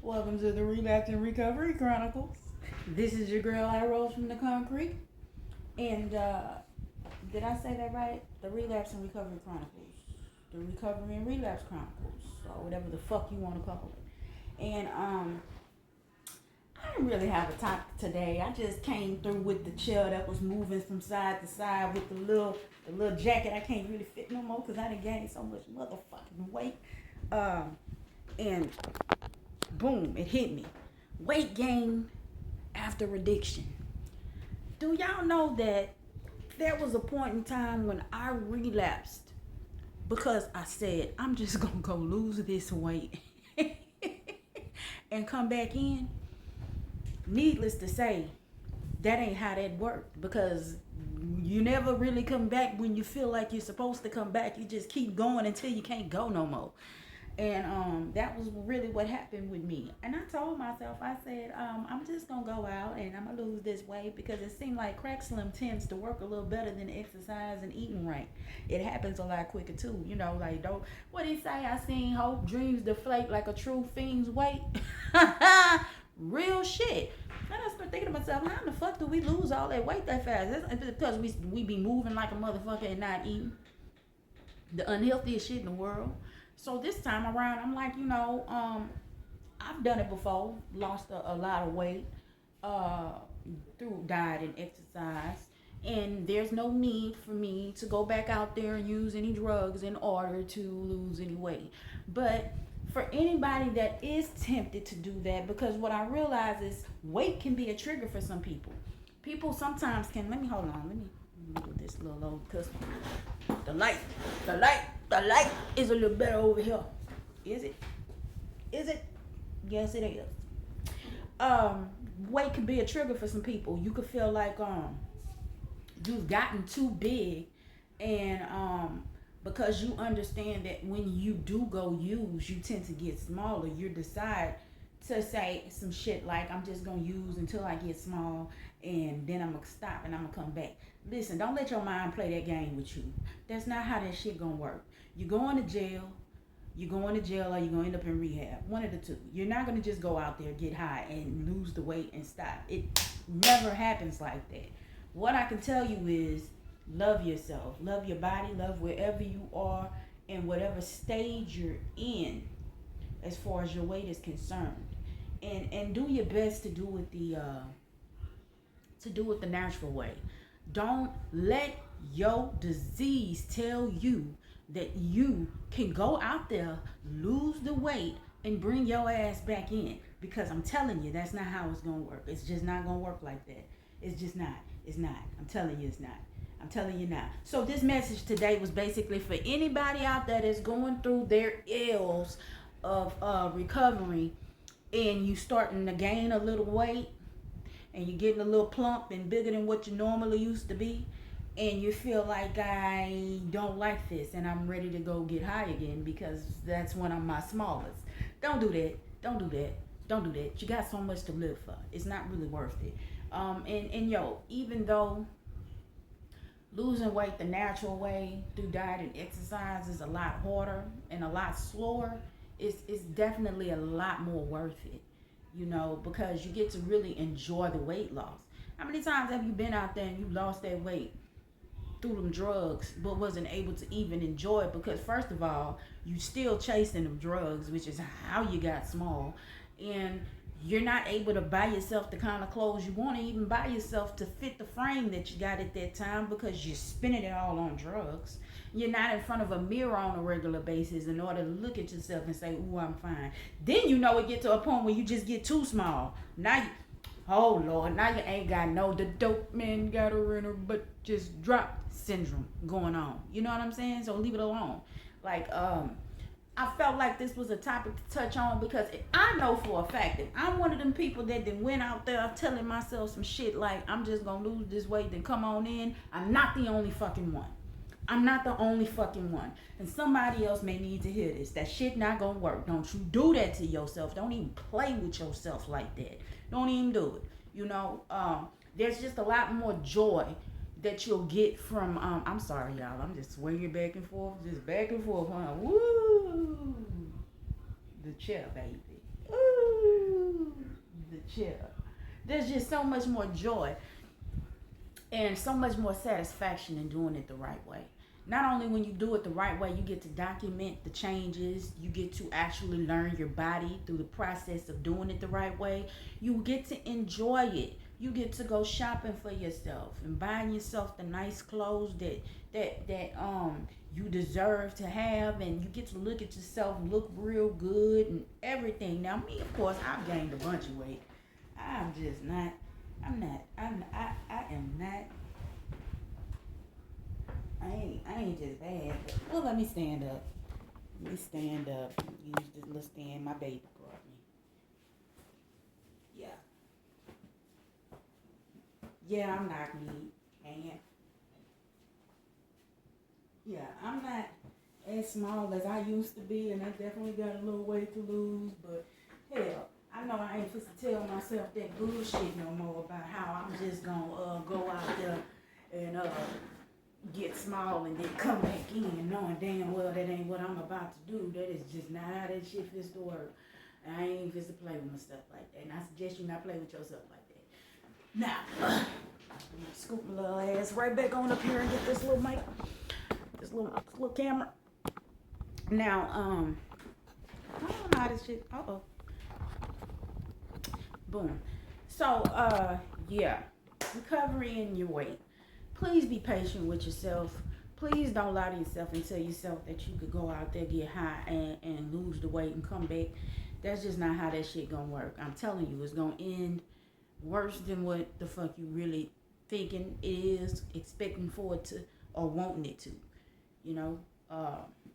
Welcome to the Relapse and Recovery Chronicles. This is your girl Irose from the Concrete. And did I say that right? The Relapse and Recovery Chronicles. The Recovery and Relapse Chronicles. Or whatever the fuck you want to call it. And I didn't really have a topic today. I just came through with the chair that was moving from side to side with the little jacket. I can't really fit no more because I done gained so much motherfucking weight. And boom, it hit me. Weight gain after addiction. Do y'all know that there was a point in time when I relapsed because I said, I'm just gonna go lose this weight and come back in? Needless to say, that ain't how that worked, because you never really come back when you feel like you're supposed to come back. You just keep going until you can't go no more. And that was really what happened with me. And I told myself, I said, I'm just gonna go out and I'm gonna lose this weight, because it seemed like crack slim tends to work a little better than exercise and eating right. It happens a lot quicker too, like, don't, what he say, I seen hope dreams deflate like a true fiend's weight. Real shit. And I started thinking to myself, how in the fuck do we lose all that weight that fast? It's because we be moving like a motherfucker and not eating the unhealthiest shit in the world. So this time around, I'm like, I've done it before, lost a lot of weight through diet and exercise. And there's no need for me to go back out there and use any drugs in order to lose any weight. But for anybody that is tempted to do that, because what I realize is weight can be a trigger for some people. People sometimes can, let me do this little old custom. The light is a little better over here. Is it? Yes, it is. Weight can be a trigger for some people. You could feel like you've gotten too big, and because you understand that when you do go use, you tend to get smaller. You decide to say some shit like, I'm just gonna use until I get small, and then I'm gonna stop and I'm gonna come back. Listen, don't let your mind play that game with you. That's not how that shit gonna work. You're going to jail, or you're gonna end up in rehab. One of the two. You're not gonna just go out there, get high, and lose the weight and stop. It never happens like that. What I can tell you is, love yourself, love your body, love wherever you are and whatever stage you're in as far as your weight is concerned. And do your best to do it the natural way. Don't let your disease tell you that you can go out there, lose the weight, and bring your ass back in. Because I'm telling you, that's not how it's gonna work. It's just not gonna work like that. It's just not. It's not. I'm telling you, it's not. I'm telling you now. So this message today was basically for anybody out there that's going through their ills of recovery, and you starting to gain a little weight, and you're getting a little plump and bigger than what you normally used to be, and you feel like, I don't like this and I'm ready to go get high again because that's when I'm my smallest. Don't do that. Don't do that. Don't do that. You got so much to live for. It's not really worth it. Even though losing weight the natural way through diet and exercise is a lot harder and a lot slower, it's definitely a lot more worth it, because you get to really enjoy the weight loss. How many times have you been out there and you lost that weight through them drugs but wasn't able to even enjoy it? Because first of all, you still chasing them drugs, which is how you got small, and you're not able to buy yourself the kind of clothes you want to even buy yourself to fit the frame that you got at that time, because you're spending it all on drugs. You're not in front of a mirror on a regular basis in order to look at yourself and say, ooh, I'm fine. Then it get to a point where you just get too small. Now oh Lord, now you ain't got the dope man got her in her but just dropped syndrome going on. You know what I'm saying? So leave it alone. I felt like this was a topic to touch on, because I know for a fact that I'm one of them people that then went out there telling myself some shit like, I'm just gonna lose this weight, then come on in. I'm not the only fucking one. I'm not the only fucking one. And somebody else may need to hear this. That shit not gonna work. Don't you do that to yourself. Don't even play with yourself like that. Don't even do it. There's just a lot more joy that you'll get from, I'm sorry, y'all. I'm just swinging back and forth. Just back and forth. Huh? Woo! The chair, baby. Woo! The chill. There's just so much more joy and so much more satisfaction in doing it the right way. Not only when you do it the right way, you get to document the changes, you get to actually learn your body through the process of doing it the right way. You get to enjoy it. You get to go shopping for yourself and buying yourself the nice clothes that you deserve to have, and you get to look at yourself and look real good and everything. Now me, of course, I've gained a bunch of weight. I'm just not I am not. I ain't just bad. Well, let me stand up. Let me stand up. Use this little stand my baby brought me. Yeah. Yeah, I'm not meat. And yeah, I'm not as small as I used to be, and I definitely got a little weight to lose, but hell, I know I ain't supposed to tell myself that bullshit no more about how I'm just gonna go out there and get small and then come back in, knowing damn well that ain't what I'm about to do. That is just not how that shit fits to work. And I ain't fits to play with myself like that. And I suggest you not play with yourself like that. Now, I'm gonna scoop my little ass right back on up here and get this little mic, this little camera. Now, I don't know how this shit. Boom. So, yeah, recovery in your weight. Please be patient with yourself. Please don't lie to yourself and tell yourself that you could go out there, get high, and lose the weight and come back. That's just not how that shit gonna work. I'm telling you, it's gonna end worse than what the fuck you really thinking it is, expecting for it to, or wanting it to. You know,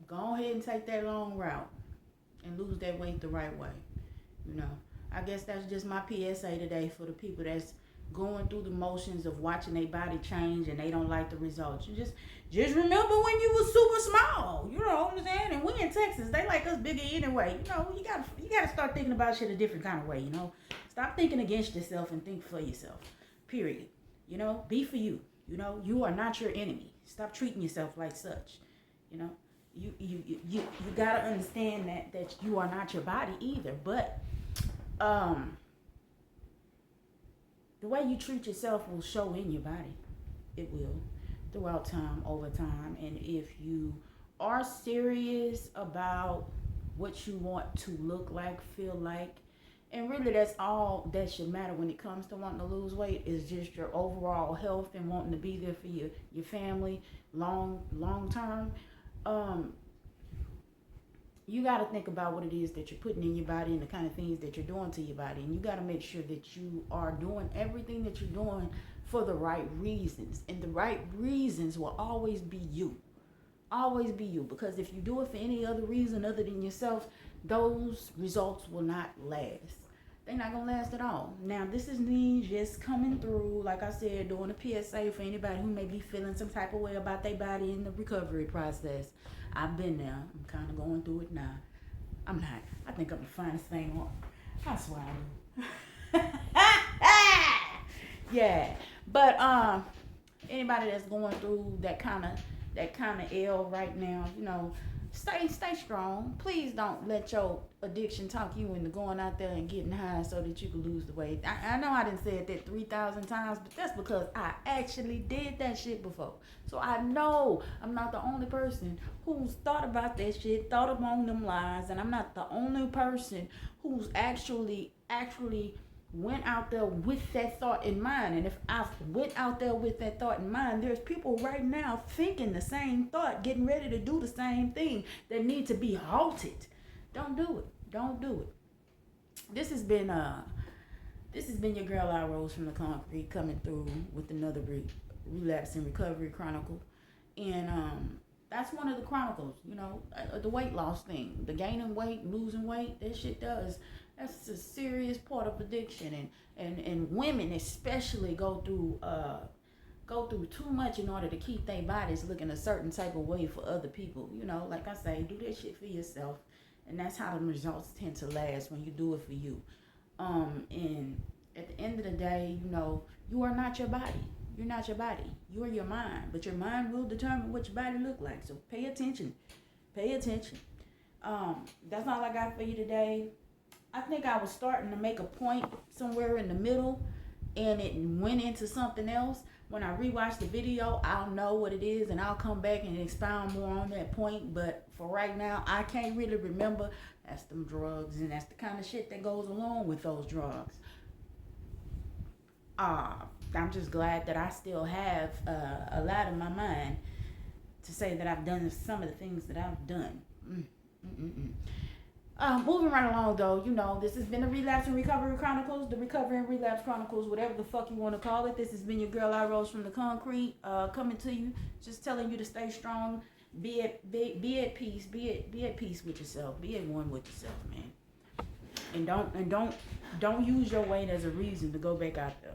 go ahead and take that long route and lose that weight the right way. You know, I guess that's just my PSA today for the people that's going through the motions of watching their body change and they don't like the results. You just remember when you was super small. You know what I'm saying? And we in Texas, they like us bigger anyway. You know, you gotta start thinking about shit a different kind of way. You know, stop thinking against yourself and think for yourself. Period. You know, be for you. You know, you are not your enemy. Stop treating yourself like such. You know, you gotta understand that you are not your body either. But the way you treat yourself will show in your body. It will, throughout time, over time. And if you are serious about what you want to look like, feel like, and really that's all that should matter when it comes to wanting to lose weight, is just your overall health and wanting to be there for your family long term. You got to think about what it is that you're putting in your body and the kind of things that you're doing to your body. And you got to make sure that you are doing everything that you're doing for the right reasons. And the right reasons will always be you. Always be you. Because if you do it for any other reason other than yourself, those results will not last. They're not going to last at all. Now, this is me just coming through, like I said, doing a PSA for anybody who may be feeling some type of way about their body in the recovery process. I've been there. I'm kind of going through it now. I'm not. I think I'm the finest thing on. I swear I do. Yeah. But anybody that's going through that kind of ill right now, you know, stay strong. Please don't let your addiction talk you into going out there and getting high so that you can lose the weight. I know I didn't say it that 3,000 times, but that's because I actually did that shit before. So I know I'm not the only person who's thought about that shit, thought along them lines, and I'm not the only person who's actually went out there with that thought in mind. And if I went out there with that thought in mind, there's people right now thinking the same thought, getting ready to do the same thing, that need to be halted. Don't do it. Don't do it. This has been your girl Irose from the Concrete, coming through with another relapse and recovery chronicle. And that's one of the chronicles, you know, the weight loss thing, the gaining weight, losing weight, that shit does. That's a serious part of addiction, and women especially go through too much in order to keep their bodies looking a certain type of way for other people. You know, like I say, do that shit for yourself, and that's how the results tend to last when you do it for you. And at the end of the day, you know, you are not your body. You're not your body. You are your mind, but your mind will determine what your body look like. So pay attention. Pay attention. That's all I got for you today. I think I was starting to make a point somewhere in the middle, and it went into something else. When I rewatch the video, I'll know what it is, and I'll come back and expound more on that point. But for right now, I can't really remember. That's them drugs, and that's the kind of shit that goes along with those drugs. I'm just glad that I still have a lot in my mind to say that I've done some of the things that I've done. Moving right along though, this has been the Relapse and Recovery Chronicles, the Recovery and Relapse Chronicles, whatever the fuck you want to call it. This has been your girl Irose from the Concrete, coming to you, just telling you to stay strong, be at peace, be at peace with yourself, be at one with yourself, man. And don't use your weight as a reason to go back out there.